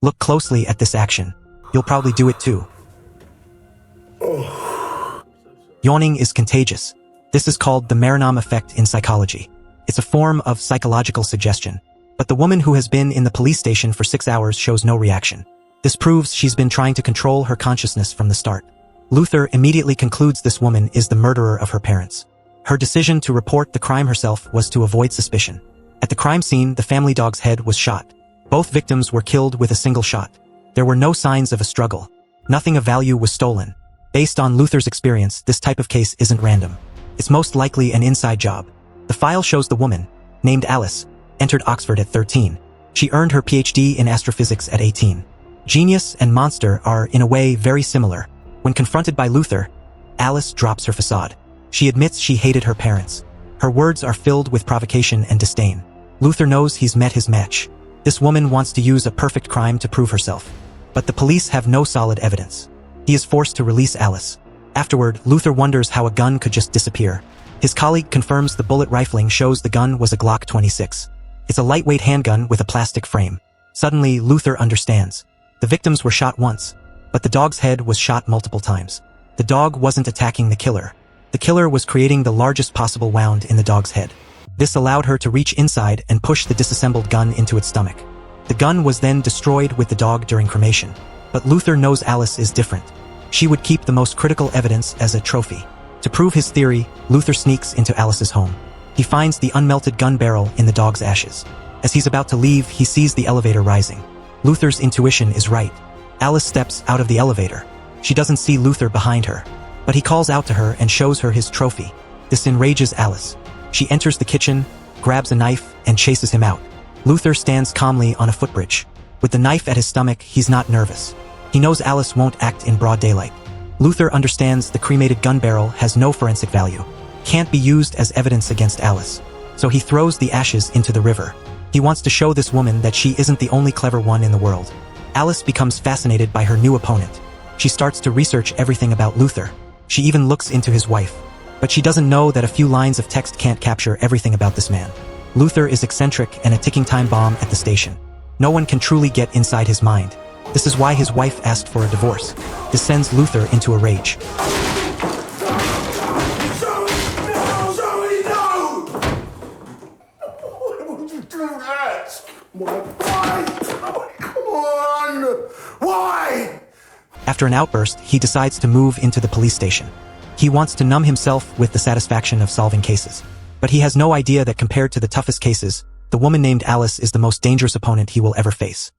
Look closely at this action. You'll probably do it too. Yawning is contagious. This is called the Marinam effect in psychology. It's a form of psychological suggestion. But the woman who has been in the police station for 6 hours shows no reaction. This proves she's been trying to control her consciousness from the start. Luther immediately concludes this woman is the murderer of her parents. Her decision to report the crime herself was to avoid suspicion. At the crime scene, the family dog's head was shot. Both victims were killed with a single shot. There were no signs of a struggle. Nothing of value was stolen. Based on Luther's experience, this type of case isn't random. It's most likely an inside job. The file shows the woman, named Alice, entered Oxford at 13. She earned her PhD in astrophysics at 18. Genius and monster are, in a way, very similar. When confronted by Luther, Alice drops her facade. She admits she hated her parents. Her words are filled with provocation and disdain. Luther knows he's met his match. This woman wants to use a perfect crime to prove herself. But the police have no solid evidence. He is forced to release Alice. Afterward, Luther wonders how a gun could just disappear. His colleague confirms the bullet rifling shows the gun was a Glock 26. It's a lightweight handgun with a plastic frame. Suddenly, Luther understands. The victims were shot once, but the dog's head was shot multiple times. The dog wasn't attacking the killer. The killer was creating the largest possible wound in the dog's head. This allowed her to reach inside and push the disassembled gun into its stomach. The gun was then destroyed with the dog during cremation. But Luther knows Alice is different. She would keep the most critical evidence as a trophy. To prove his theory, Luther sneaks into Alice's home. He finds the unmelted gun barrel in the dog's ashes. As he's about to leave, he sees the elevator rising. Luther's intuition is right. Alice steps out of the elevator. She doesn't see Luther behind her, but he calls out to her and shows her his trophy. This enrages Alice. She enters the kitchen, grabs a knife, and chases him out. Luther stands calmly on a footbridge. With the knife at his stomach, he's not nervous. He knows Alice won't act in broad daylight. Luther understands the cremated gun barrel has no forensic value, can't be used as evidence against Alice. So he throws the ashes into the river. He wants to show this woman that she isn't the only clever one in the world. Alice becomes fascinated by her new opponent. She starts to research everything about Luther. She even looks into his wife. But she doesn't know that a few lines of text can't capture everything about this man. Luther is eccentric and a ticking time bomb at the station. No one can truly get inside his mind. This is why his wife asked for a divorce. This sends Luther into a rage. Why would you do that? Why? Come on! Why? After an outburst, he decides to move into the police station. He wants to numb himself with the satisfaction of solving cases. But he has no idea that compared to the toughest cases, the woman named Alice is the most dangerous opponent he will ever face.